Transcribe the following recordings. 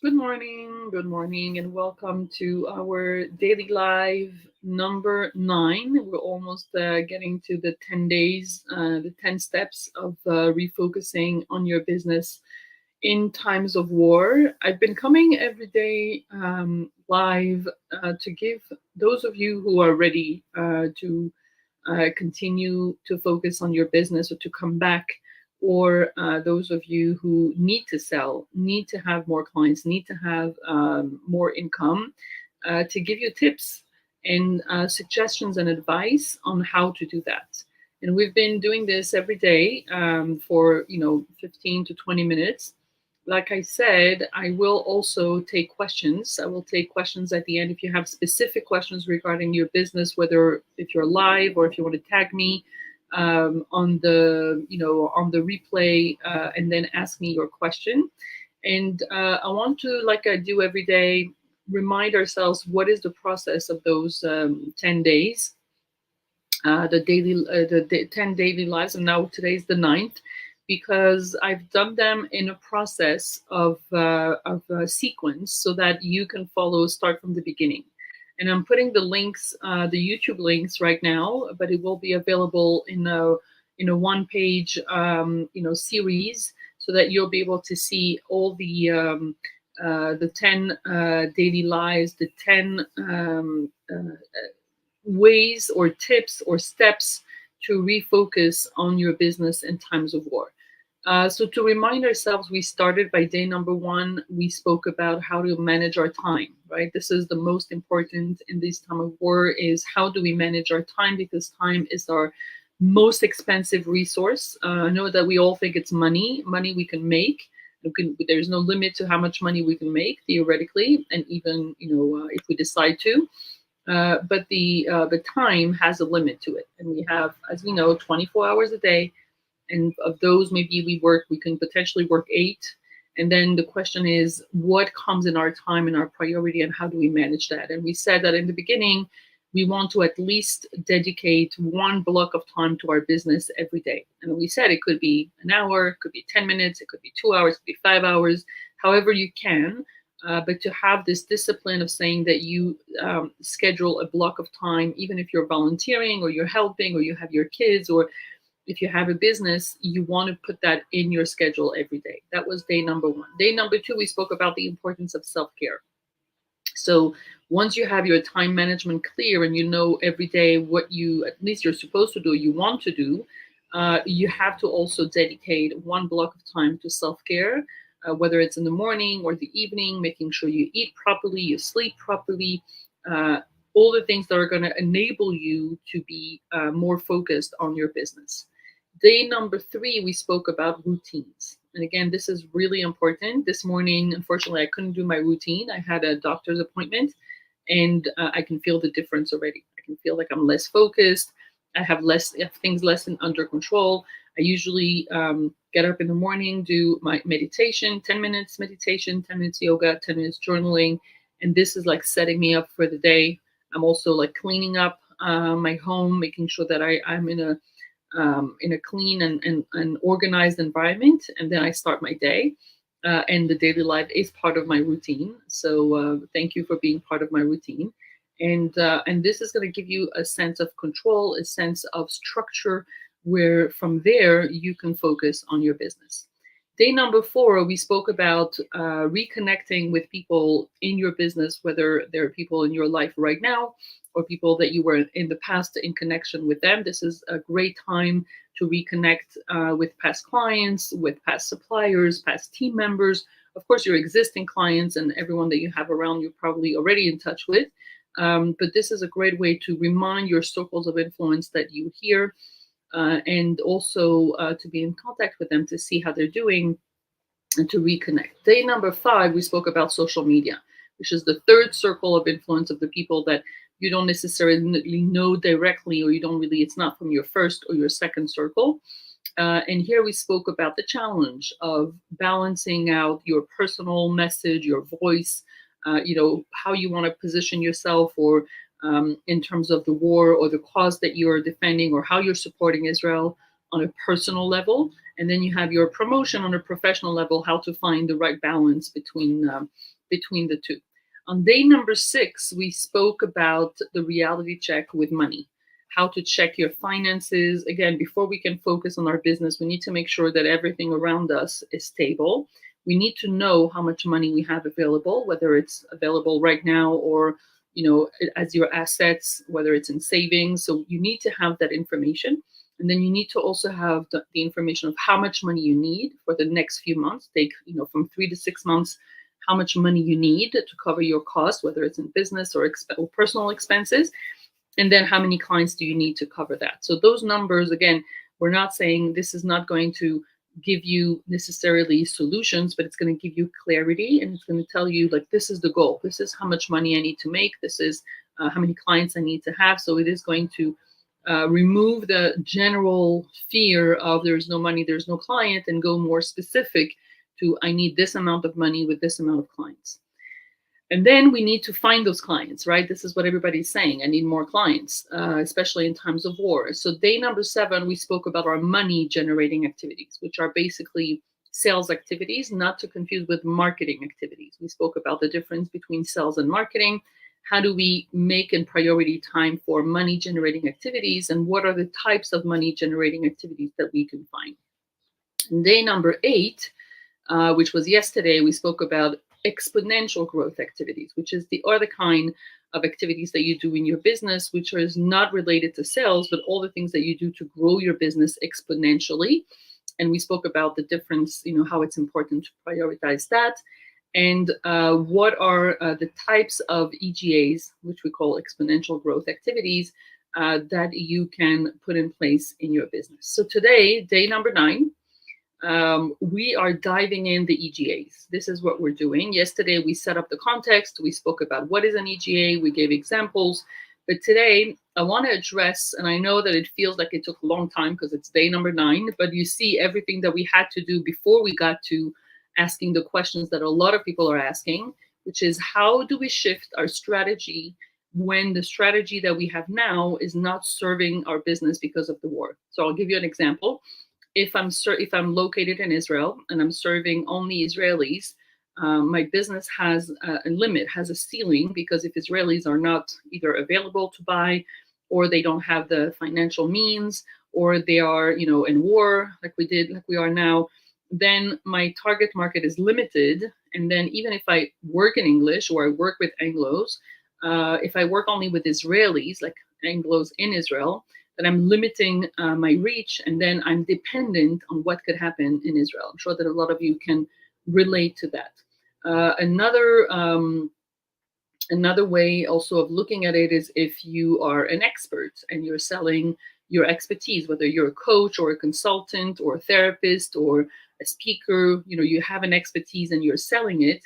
Good morning, and welcome to our daily live number 9. We're almost getting to the 10 days, the 10 steps of refocusing on your business in times of war. I've been coming every day live to give those of you who are ready to continue to focus on your business or to come back, or those of you who need to sell, need to have more clients, need to have more income, to give you tips and suggestions and advice on how to do that. And we've been doing this every day for 15 to 20 minutes. Like I said, I will also take questions. I will take questions at the end if you have specific questions regarding your business, whether if you're live or if you want to tag me on the replay, and then ask me your question. And I want to, like I do every day, remind ourselves what is the process of those 10 days, the 10 daily lives. And now today's the ninth, because I've done them in a process of a sequence so that you can follow, start from the beginning. And I'm putting the links, the YouTube links right now, but it will be available in a one page series, so that you'll be able to see all the 10 daily lives, the 10 ways or tips or steps to refocus on your business in times of war. So to remind ourselves, we started by day number 1. We spoke about how to manage our time, right? This is the most important in this time of war, is how do we manage our time, because time is our most expensive resource. I know that we all think it's money we can make. There's no limit to how much money we can make theoretically, and even if we decide to. But the time has a limit to it, and we have, as we know, 24 hours a day, and of those, maybe we can potentially work 8. And then the question is, what comes in our time and our priority, and how do we manage that? And we said that in the beginning, we want to at least dedicate one block of time to our business every day. And we said it could be an hour, it could be 10 minutes, it could be 2 hours, it could be 5 hours, however you can. But to have this discipline of saying that you schedule a block of time, even if you're volunteering or you're helping or you have your kids, or if you have a business, you want to put that in your schedule every day. That was day number 1. Day number 2, we spoke about the importance of self-care. So once you have your time management clear and you know every day what you, at least you're supposed to do, you want to do, you have to also dedicate one block of time to self-care, whether it's in the morning or the evening, making sure you eat properly, you sleep properly, all the things that are going to enable you to be more focused on your business. Day number 3, we spoke about routines. And again, this is really important. This morning, unfortunately, I couldn't do my routine. I had a doctor's appointment, and I can feel the difference already. I can feel like I'm less focused. I have things less under control. I usually get up in the morning, do my meditation, 10 minutes meditation, 10 minutes yoga, 10 minutes journaling. And this is like setting me up for the day. I'm also like cleaning up my home, making sure that I'm in a clean and organized environment. And then I start my day. And the daily life is part of my routine. So thank you for being part of my routine. And this is going to give you a sense of control, a sense of structure, where from there you can focus on your business. Day number 4, we spoke about reconnecting with people in your business, whether there are people in your life right now or people that you were in the past in connection with them. This is a great time to reconnect with past clients, with past suppliers, past team members. Of course, your existing clients and everyone that you have around you probably already in touch with. But this is a great way to remind your circles of influence that you hear, and also to be in contact with them to see how they're doing and to reconnect. Day number 5, we spoke about social media, which is the third circle of influence of the people that you don't necessarily know directly, or you don't really, it's not from your first or your second circle. And here we spoke about the challenge of balancing out your personal message, your voice, how you want to position yourself, or in terms of the war or the cause that you're defending, or how you're supporting Israel, on a personal level, and then you have your promotion on a professional level, how to find the right balance between the two. On day number 6, we spoke about the reality check with money, how to check your finances. Again, before we can focus on our business, we need to make sure that everything around us is stable. We need to know how much money we have available, whether it's available right now or as your assets, whether it's in savings. So you need to have that information. And then you need to also have the information of how much money you need for the next few months. Take, from 3 to 6 months, how much money you need to cover your costs, whether it's in business or personal expenses. And then how many clients do you need to cover that? So those numbers, again, we're not saying this is not going to give you necessarily solutions, but it's going to give you clarity, and it's going to tell you, like, this is the goal. This is how much money I need to make. This is how many clients I need to have. So it is going to remove the general fear of there's no money, there's no client, and go more specific to I need this amount of money with this amount of clients. And then we need to find those clients, right? This is what everybody's saying. I need more clients, especially in times of war. So day number 7, we spoke about our money generating activities, which are basically sales activities, not to confuse with marketing activities. We spoke about the difference between sales and marketing. How do we make in priority time for money generating activities? And what are the types of money generating activities that we can find? And day number 8, which was yesterday, we spoke about exponential growth activities, which is the other kind of activities that you do in your business, which is not related to sales, but all the things that you do to grow your business exponentially. And we spoke about the difference, how it's important to prioritize that. And what are the types of EGAs, which we call exponential growth activities, that you can put in place in your business. So today, day number 9, we are diving in the EGAs. This is what we're doing. Yesterday, we set up the context. We spoke about what is an EGA. We gave examples. But today, I want to address, and I know that it feels like it took a long time because it's day number 9, but you see everything that we had to do before we got to asking the questions that a lot of people are asking, which is how do we shift our strategy when the strategy that we have now is not serving our business because of the war? So I'll give you an example. If I'm located in Israel and I'm serving only Israelis, my business has a limit, has a ceiling, because if Israelis are not either available to buy, or they don't have the financial means, or they are, in war, like we are now, then my target market is limited. And then even if I work in English or I work with Anglos, if I work only with Israelis, like Anglos in Israel, that I'm limiting my reach, and then I'm dependent on what could happen in Israel. I'm sure that a lot of you can relate to that. Another way also of looking at it is if you are an expert and you're selling your expertise, whether you're a coach or a consultant or a therapist or a speaker, you have an expertise and you're selling it,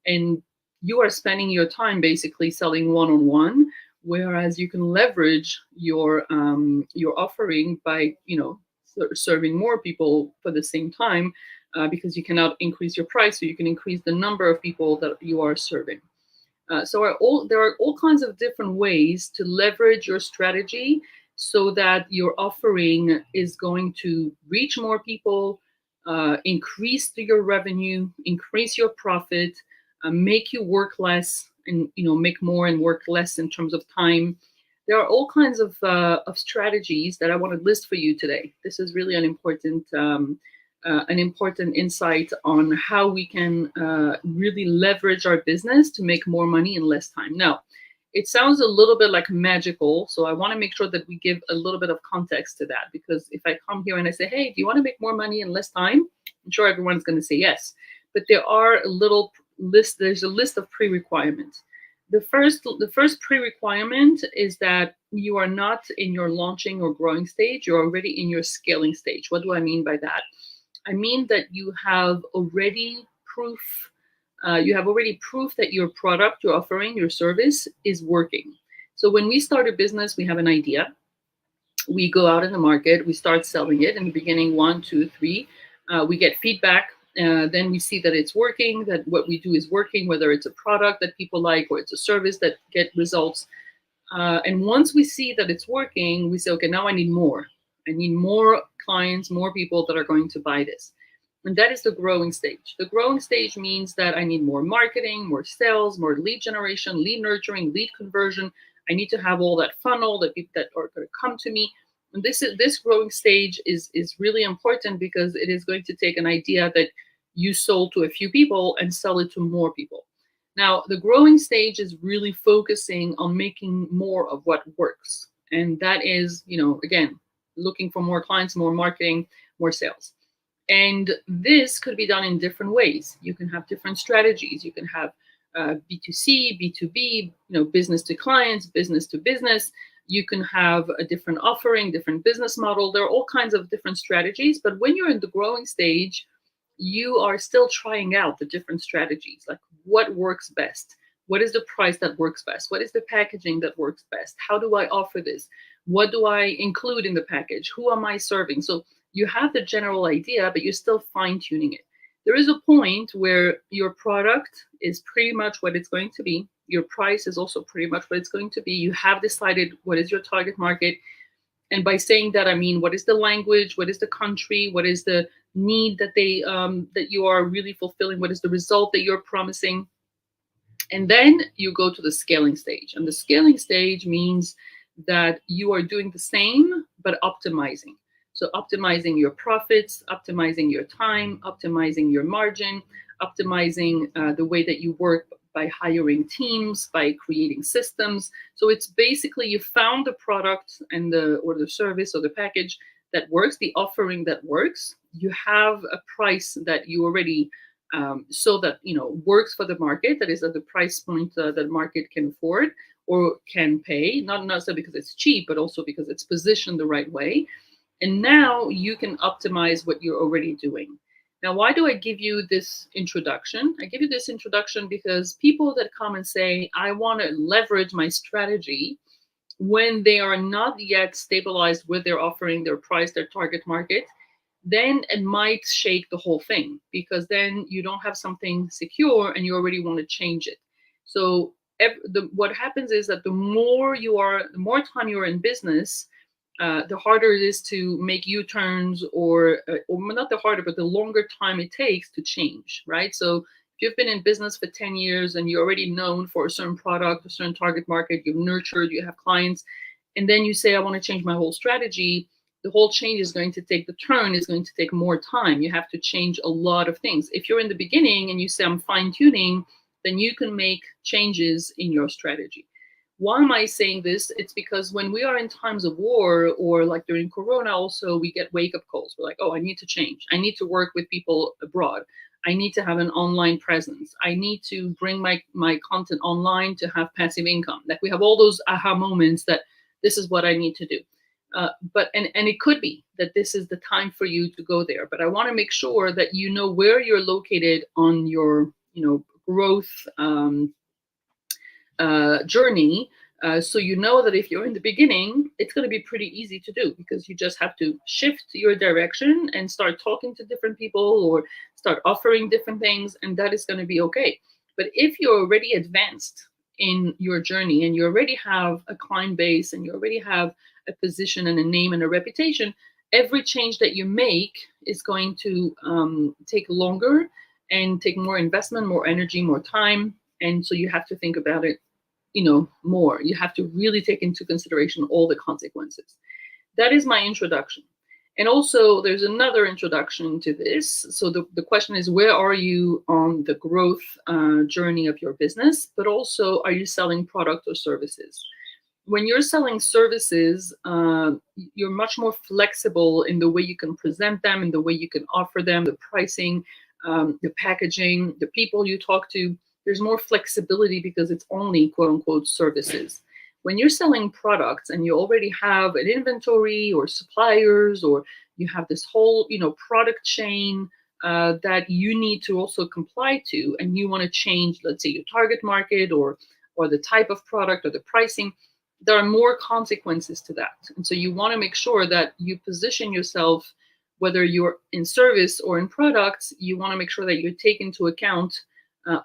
and you are spending your time basically selling one-on-one. Whereas you can leverage your offering by serving more people for the same time, because you cannot increase your price, so you can increase the number of people that you are serving. So there are all kinds of different ways to leverage your strategy so that your offering is going to reach more people, increase your revenue, increase your profit, make you work less, and make more and work less in terms of time. There are all kinds of strategies that I want to list for you today. This is really an important insight on how we can really leverage our business to make more money in less time. Now, it sounds a little bit like magical, so I want to make sure that we give a little bit of context to that, because if I come here and I say, hey, do you want to make more money in less time? I'm sure everyone's going to say yes. But there's a list of pre-requirements. The first pre-requirement is that you are not in your launching or growing stage, you're already in your scaling stage. What do I mean by that? I mean that you have already proof that your product, your offering, your service is working. So when we start a business, we have an idea. We go out in the market, we start selling it in the beginning, 1, 2, 3. We get feedback. Then we see that it's working, that what we do is working, whether it's a product that people like or it's a service that get results. And once we see that it's working, we say, okay, now I need more. I need more clients, more people that are going to buy this. And that is the growing stage. The growing stage means that I need more marketing, more sales, more lead generation, lead nurturing, lead conversion. I need to have all that funnel that people that are going to come to me. And this growing stage is really important because it is going to take an idea that you sold to a few people and sell it to more people. Now, the growing stage is really focusing on making more of what works. And that is, again, looking for more clients, more marketing, more sales. And this could be done in different ways. You can have different strategies. You can have B2C, B2B, business to clients, business to business. You can have a different offering, different business model. There are all kinds of different strategies. But when you're in the growing stage, you are still trying out the different strategies, like what works best. What is the price that works best? What is the packaging that works best? How do I offer this? What do I include in the package? Who am I serving? So you have the general idea, but you're still fine tuning it. There is a point where your product is pretty much what it's going to be. Your price is also pretty much what it's going to be. You have decided what is your target market. And by saying that, I mean, what is the language? What is the country? What is the need that that you are really fulfilling? What is the result that you're promising? And then you go to the scaling stage. And the scaling stage means that you are doing the same, but optimizing. So optimizing your profits, optimizing your time, optimizing your margin, optimizing the way that you work by hiring teams, by creating systems. So it's basically you found the product and the service or the package that works, the offering that works. You have a price that you already so that works for the market, that is at the price point that the market can afford or can pay, not necessarily because it's cheap, but also because it's positioned the right way. And now you can optimize what you're already doing. Now, why do I give you this introduction? I give you this introduction because people that come and say, I want to leverage my strategy when they are not yet stabilized with their offering, their price, their target market, then it might shake the whole thing because then you don't have something secure and you already want to change it. So what happens is that the more time you're in business, the harder it is to make U-turns or not the harder, but the longer time it takes to change, right? So if you've been in business for 10 years and you're already known for a certain product, a certain target market, you've nurtured, you have clients, and then you say, I want to change my whole strategy, the whole change is going to take the turn, is going to take more time. You have to change a lot of things. If you're in the beginning and you say, I'm fine tuning, then you can make changes in your strategy. Why am I saying this? It's because when we are in times of war or like during Corona also, we get wake-up calls. We're like, oh, I need to change. I need to work with people abroad. I need to have an online presence. I need to bring my content online to have passive income. Like we have all those aha moments that this is what I need to do. But it could be that this is the time for you to go there. But I want to make sure that you know where you're located on your growth journey. So you know that if you're in the beginning, it's going to be pretty easy to do because you just have to shift your direction and start talking to different people or start offering different things, and that is going to be okay. But if you're already advanced in your journey and you already have a client base and you already have a position and a name and a reputation, every change that you make is going to take longer and take more investment, more energy, more time. And so you have to think about it, more. You have to really take into consideration all the consequences. That is my introduction. And also there's another introduction to this. So the question is, where are you on the growth journey of your business? But also, are you selling product or services? When you're selling services, you're much more flexible in the way you can present them, in the way you can offer them, the pricing, the packaging, the people you talk to. There's more flexibility because it's only quote unquote services. When you're selling products and you already have an inventory or suppliers, or you have this whole, product chain that you need to also comply to, and you want to change, let's say, your target market or the type of product or the pricing, there are more consequences to that. And so you want to make sure that you position yourself, whether you're in service or in products, you want to make sure that you take into account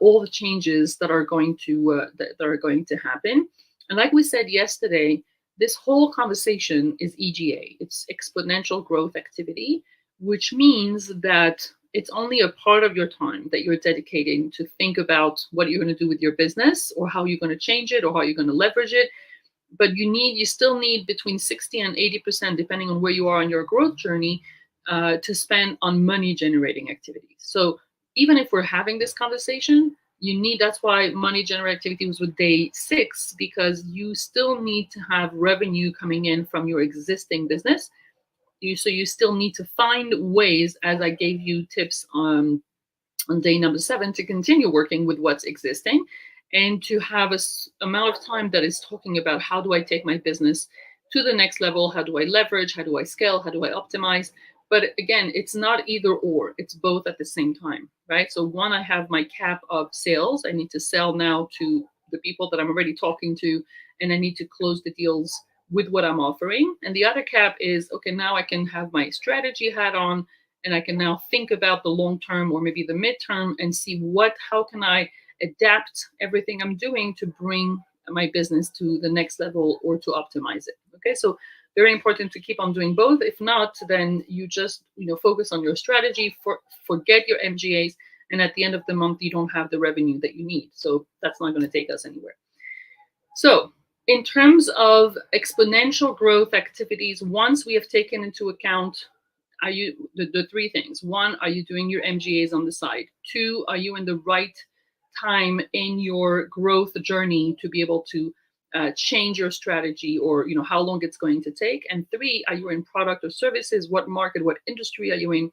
all the changes that are going to happen. And like we said yesterday, This whole conversation is EGA. It's exponential growth activity, which means that it's only a part of your time that you're dedicating to think about what you're going to do with your business or how you're going to change it or how you're going to leverage it. But you still need between 60 and 80%, depending on where you are on your growth journey, to spend on money generating activities. So even if we're having this conversation, that's why money generating activity was with day 6, because you still need to have revenue coming in from your existing business. So you still need to find ways, as I gave you tips on day number 7, to continue working with what's existing and to have a amount of time that is talking about how do I take my business to the next level? How do I leverage? How do I scale? How do I optimize? But again, it's not either or, it's both at the same time, right? So one, I have my cap of sales. I need to sell now to the people that I'm already talking to, and I need to close the deals with what I'm offering. And the other cap is, okay, now I can have my strategy hat on, and I can now think about the long term or maybe the midterm and see how can I adapt everything I'm doing to bring my business to the next level or to optimize it. Okay, so very important to keep on doing both. If not, then you just focus on your strategy, forget your MGAs, and at the end of the month you don't have the revenue that you need. So that's not going to take us anywhere. So in terms of exponential growth activities, once we have taken into account the 3 things. 1, are you doing your MGAs on the side? 2, are you in the right time in your growth journey to be able to change your strategy, or how long it's going to take? And 3, are you in product or services? What market, what industry are you in?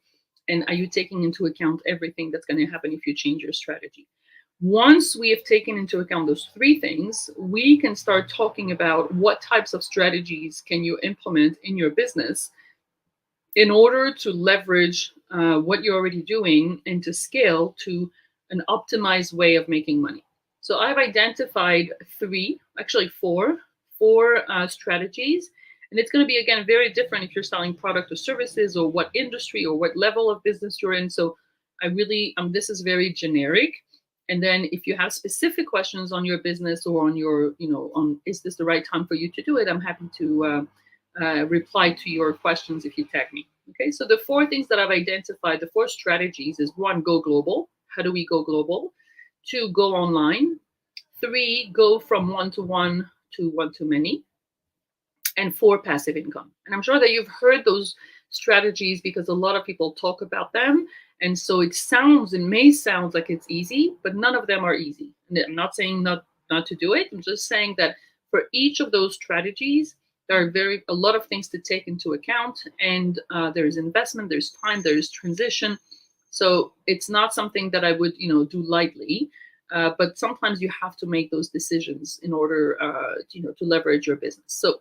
And are you taking into account everything that's going to happen if you change your strategy? Once we have taken into account those 3 things, we can start talking about what types of strategies can you implement in your business in order to leverage what you're already doing and to scale to an optimized way of making money. So I've identified 3, actually 4 strategies. And it's going to be, again, very different if you're selling product or services or what industry or what level of business you're in. So I really, this is very generic. And then if you have specific questions on your business or on your, on is this the right time for you to do it, I'm happy to reply to your questions if you tag me. Okay, so the 4 things that I've identified, the 4 strategies is 1, go global. How do we go global? 2, go online. 3, go from one-to-one to one-to-many. And 4, passive income. And I'm sure that you've heard those strategies because a lot of people talk about them. And so it may sound like it's easy, but none of them are easy. And I'm not saying not to do it. I'm just saying that for each of those strategies, there are a lot of things to take into account, and there's investment, there's time, there's transition. So it's not something that I would, do lightly. But sometimes you have to make those decisions in order, to leverage your business. So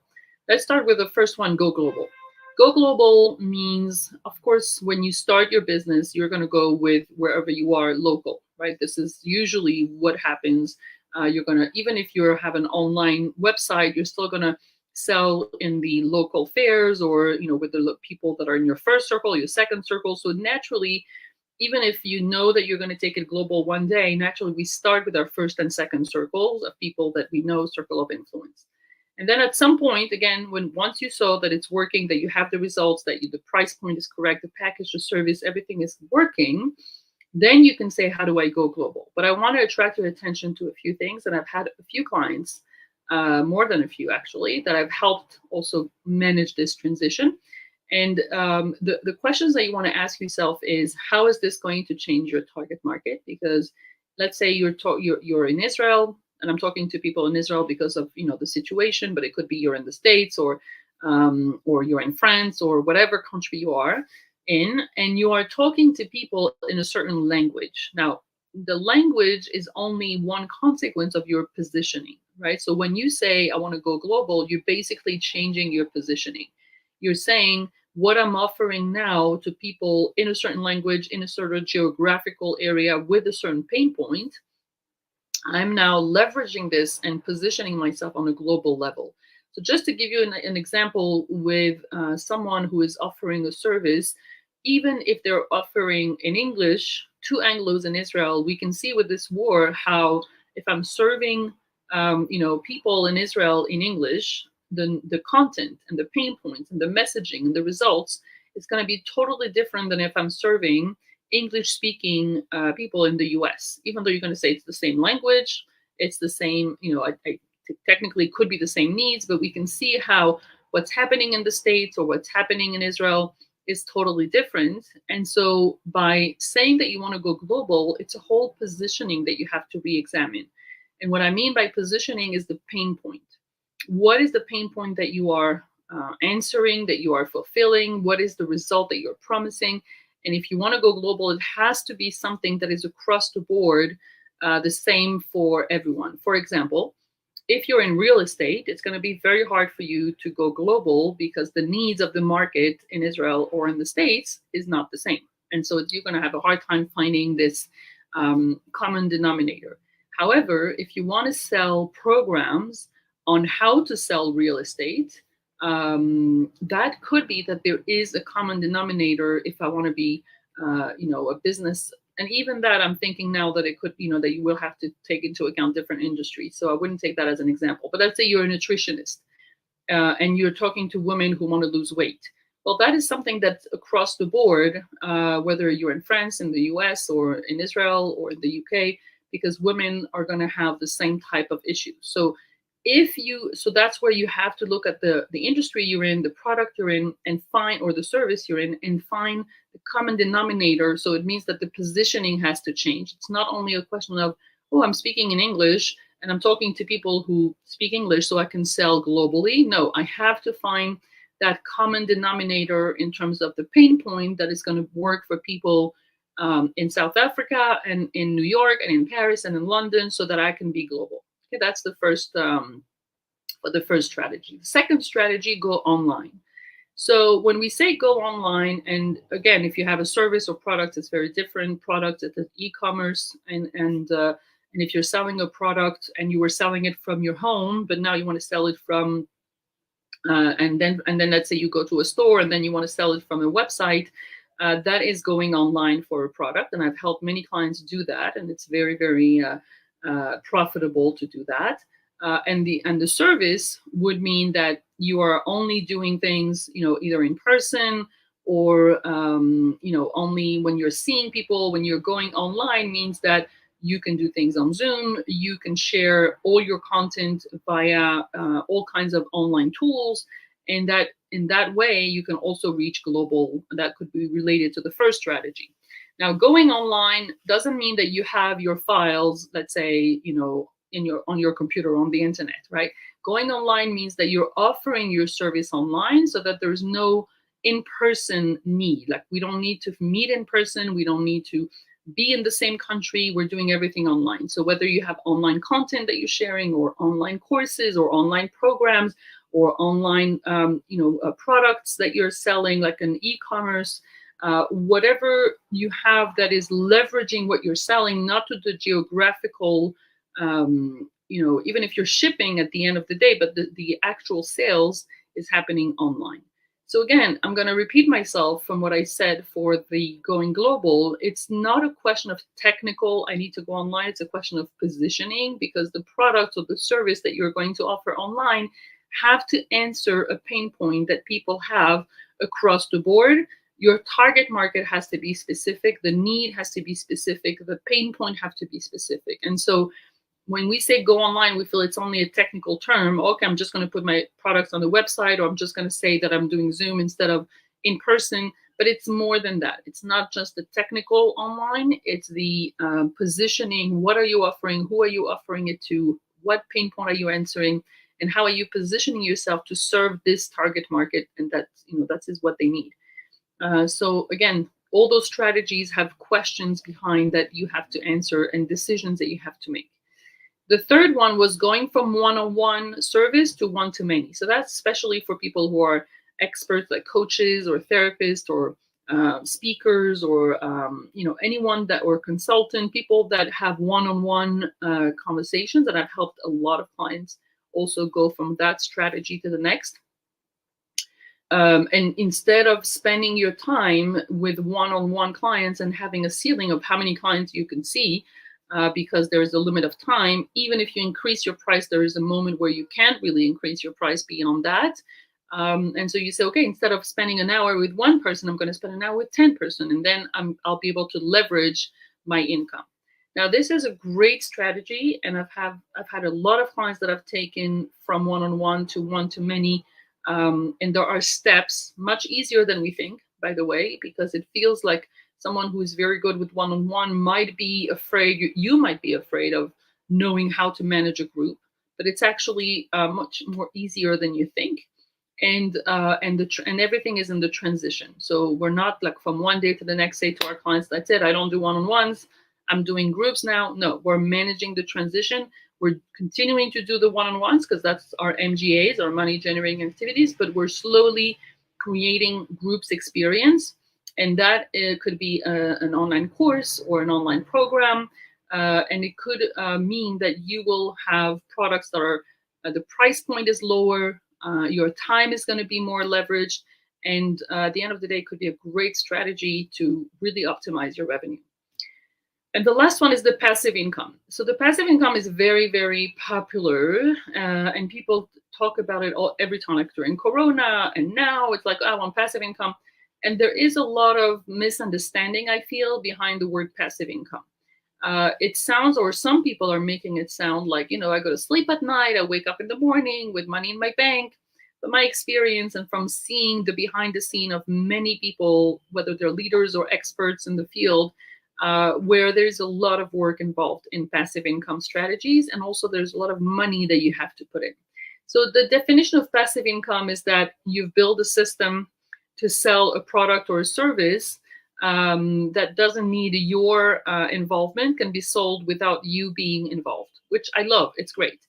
let's start with the first one: go global. Go global means, of course, when you start your business, you're going to go with wherever you are local, right? This is usually what happens. You're going to, even if you have an online website, you're still going to sell in the local fairs or, with the people that are in your first circle, your second circle. So naturally, even if you know that you're going to take it global one day, naturally, we start with our first and second circles of people that we know, circle of influence. And then at some point, again, once you saw that it's working, that you have the results, that the price point is correct, the package, the service, everything is working, then you can say, how do I go global? But I want to attract your attention to a few things. And I've had a few clients, more than a few actually, that I've helped also manage this transition. And the questions that you want to ask yourself is, how is this going to change your target market? Because let's say you're in Israel, and I'm talking to people in Israel because of the situation, but it could be you're in the States or you're in France or whatever country you are in, and you are talking to people in a certain language. Now, the language is only one consequence of your positioning, right? So when you say, I want to go global, you're basically changing your positioning. You're saying, what I'm offering now to people in a certain language, in a certain geographical area with a certain pain point, I'm now leveraging this and positioning myself on a global level. So just to give you an example with someone who is offering a service, even if they're offering in English to Anglos in Israel, we can see with this war how if I'm serving people in Israel in English, the content and the pain points and the messaging and the results is going to be totally different than if I'm serving English speaking people in the US. Even though you're going to say it's the same language, it's the same, technically could be the same needs, but we can see how what's happening in the States or what's happening in Israel is totally different. And so by saying that you want to go global, it's a whole positioning that you have to re-examine. And what I mean by positioning is the pain point. What is the pain point that you are answering, that you are fulfilling? What is the result that you're promising? And if you want to go global, it has to be something that is across the board, the same for everyone. For example, if you're in real estate, it's going to be very hard for you to go global because the needs of the market in Israel or in the States is not the same. And so you're going to have a hard time finding this common denominator. However, if you want to sell programs on how to sell real estate, that could be that there is a common denominator if I want to be, a business. And even that, I'm thinking now that it could, that you will have to take into account different industries. So I wouldn't take that as an example. But let's say you're a nutritionist and you're talking to women who want to lose weight. Well, that is something that's across the board, whether you're in France, in the US, or in Israel, or in the UK, because women are going to have the same type of issues. So that's where you have to look at the industry you're in, the product you're in, and find, or the service you're in, and find the common denominator. So it means that the positioning has to change. It's not only a question of, oh, I'm speaking in English and I'm talking to people who speak English so I can sell globally. No, I have to find that common denominator in terms of the pain point that is going to work for people in South Africa and in New York and in Paris and in London, so that I can be global. Okay, that's the first strategy. The second strategy, go online. So when we say go online, and again, if you have a service or product, it's very different. Product, it's e-commerce, and if you're selling a product and you were selling it from your home, but now you want to sell it from, and then let's say you go to a store and then you want to sell it from a website. That is going online for a product, and I've helped many clients do that, and it's very, very profitable to do that. And the service would mean that you are only doing things, either in person or only when you're seeing people. When you're going online, means that you can do things on Zoom. You can share all your content via all kinds of online tools, and that in that way you can also reach global. That could be related to the first strategy. Now, going online doesn't mean that you have your files, let's say, on your computer, on the internet, right? Going online means that you're offering your service online so that there's no in-person need. Like, we don't need to meet in person. We don't need to be in the same country. We're doing everything online. So whether you have online content that you're sharing, or online courses, or online programs, or online, products that you're selling, like an e-commerce, whatever you have that is leveraging what you're selling, not to the geographical, even if you're shipping at the end of the day, but the actual sales is happening online. So again, I'm going to repeat myself from what I said for the going global. It's not a question of technical, I need to go online. It's a question of positioning, because the product or the service that you're going to offer online have to answer a pain point that people have across the board. Your target market has to be specific. The need has to be specific. The pain point have to be specific. And so when we say go online, we feel it's only a technical term. Okay, I'm just going to put my products on the website, or I'm just going to say that I'm doing Zoom instead of in person. But it's more than that. It's not just the technical online. It's the positioning. What are you offering? Who are you offering it to? What pain point are you answering? And how are you positioning yourself to serve this target market? And that is what they need. So again, all those strategies have questions behind that you have to answer and decisions that you have to make. The third one was going from one-on-one service to one-to-many. So that's especially for people who are experts, like coaches or therapists or speakers, or anyone that, or consultant, people that have one-on-one conversations. And I've helped a lot of clients also go from that strategy to the next. And instead of spending your time with one-on-one clients and having a ceiling of how many clients you can see, because there is a limit of time. Even if you increase your price, there is a moment where you can't really increase your price beyond that. And so you say, okay, instead of spending an hour with one person, I'm going to spend an hour with 10 person, and then I'll be able to leverage my income. Now, this is a great strategy, and I've had a lot of clients that I've taken from one-on-one to one-to-many, and there are steps, much easier than we think, by the way, because it feels like someone who is very good with one-on-one might be afraid, you might be afraid of knowing how to manage a group, but it's actually much more easier than you think. And everything is in the transition. So we're not like from one day to the next say to our clients, that's it, I don't do one-on-ones, I'm doing groups now. No, we're managing the transition. We're continuing to do the one-on-ones because that's our MGAs, our money generating activities, but we're slowly creating groups experience. And that could be an online course or an online program. And it could mean that you will have products that are, the price point is lower, your time is going to be more leveraged, and at the end of the day, it could be a great strategy to really optimize your revenue. And the last one is the passive income. So the passive income is very, very popular, and people talk about it every time, like during Corona, and now it's like, oh, I want passive income. And there is a lot of misunderstanding, I feel, behind the word passive income. It sounds, or some people are making it sound like, I go to sleep at night, I wake up in the morning with money in my bank. But my experience, and from seeing the behind the scene of many people, whether they're leaders or experts in the field, where there's a lot of work involved in passive income strategies, and also there's a lot of money that you have to put in. So the definition of passive income is that you've built a system to sell a product or a service that doesn't need your involvement, can be sold without you being involved, which I love. It's great.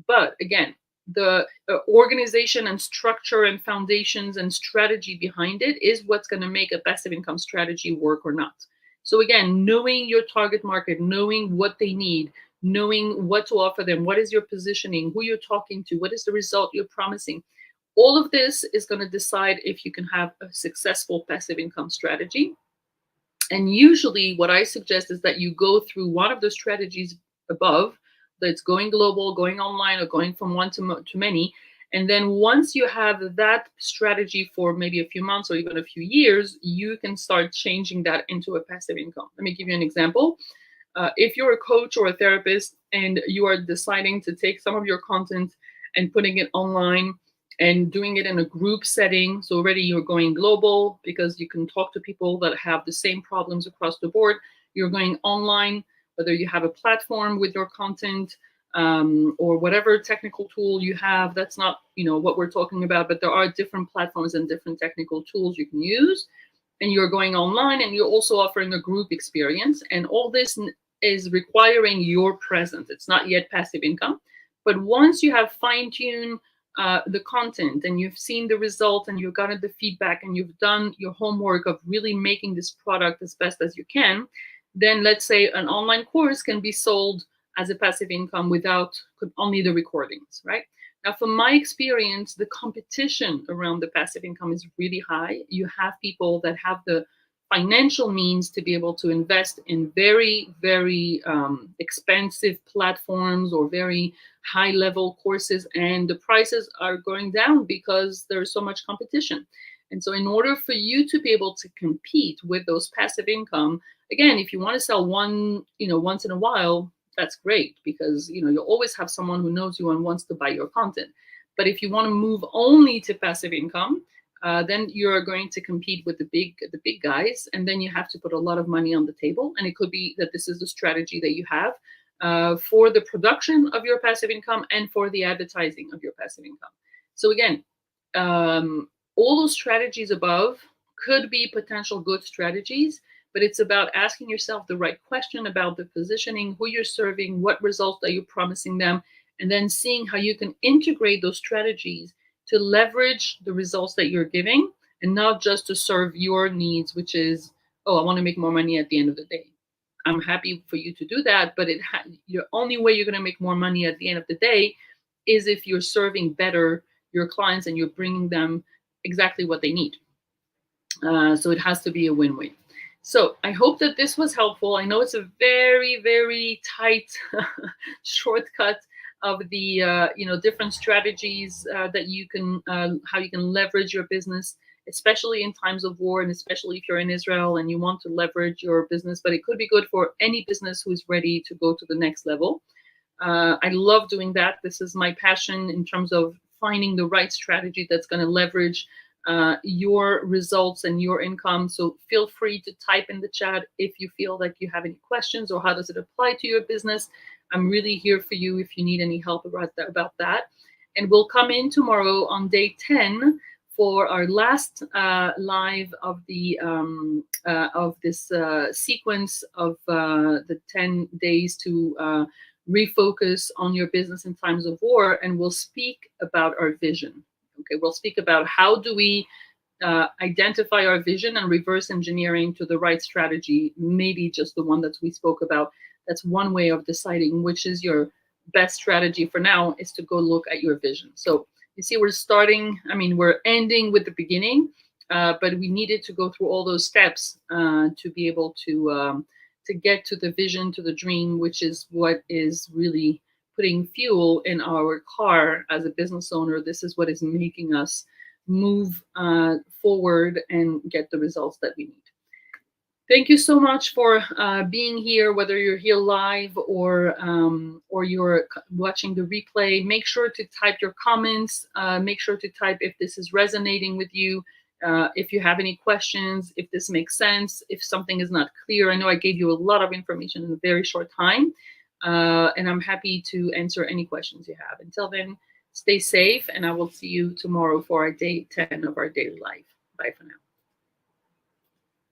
But again, the organization and structure and foundations and strategy behind it is what's going to make a passive income strategy work or not. So again, knowing your target market, knowing what they need, knowing what to offer them, what is your positioning, who you're talking to, what is the result you're promising, all of this is going to decide if you can have a successful passive income strategy. And usually what I suggest is that you go through one of the strategies above, that's going global, going online, or going from one to many. And then once you have that strategy for maybe a few months or even a few years, you can start changing that into a passive income. Let me give you an example. If you're a coach or a therapist and you are deciding to take some of your content and putting it online and doing it in a group setting, so already you're going global because you can talk to people that have the same problems across the board. You're going online, whether you have a platform with your content, or whatever technical tool you have. That's not what we're talking about, but there are different platforms and different technical tools you can use. And you're going online, and you're also offering a group experience. And all this is requiring your presence. It's not yet passive income. But once you have fine-tuned the content, and you've seen the result, and you've gotten the feedback, and you've done your homework of really making this product as best as you can, then let's say an online course can be sold as a passive income without only the recordings, right? Now, from my experience, the competition around the passive income is really high. You have people that have the financial means to be able to invest in very, very expensive platforms or very high-level courses, and the prices are going down because there's so much competition. And so in order for you to be able to compete with those passive income, again, if you want to sell one, once in a while, that's great, because you'll always have someone who knows you and wants to buy your content. But if you want to move only to passive income, then you're going to compete with the big guys, and then you have to put a lot of money on the table. And it could be that this is the strategy that you have for the production of your passive income and for the advertising of your passive income. So again, all those strategies above could be potential good strategies, but it's about asking yourself the right question about the positioning, who you're serving, what results are you promising them, and then seeing how you can integrate those strategies to leverage the results that you're giving, and not just to serve your needs, which is, oh, I want to make more money at the end of the day. I'm happy for you to do that, but your only way you're going to make more money at the end of the day is if you're serving better your clients and you're bringing them exactly what they need. So it has to be a win-win. So I hope that this was helpful. I know it's a very, very tight shortcut of the different strategies that you can how you can leverage your business, especially in times of war, and especially if you're in Israel and you want to leverage your business. But it could be good for any business who's ready to go to the next level. I love doing that. This is my passion in terms of finding the right strategy that's going to leverage your results and your income. So feel free to type in the chat if you feel like you have any questions or how does it apply to your business. I'm really here for you if you need any help about that. And we'll come in tomorrow on day 10 for our last live of the of this sequence of the 10 days to refocus on your business in times of war, and we'll speak about our vision. Okay, we'll speak about how do we identify our vision and reverse engineering to the right strategy, maybe just the one that we spoke about. That's one way of deciding which is your best strategy for now, is to go look at your vision. So you see, we're ending with the beginning, but we needed to go through all those steps to be able to get to the vision, to the dream, which is what is really putting fuel in our car as a business owner. This is what is making us move forward and get the results that we need. Thank you so much for being here, whether you're here live or you're watching the replay. Make sure to type your comments. Make sure to type if this is resonating with you. If you have any questions, if this makes sense, if something is not clear. I know I gave you a lot of information in a very short time, and I'm happy to answer any questions you have. Until then, stay safe, and I will see you tomorrow for our day 10 of our daily life. Bye for now.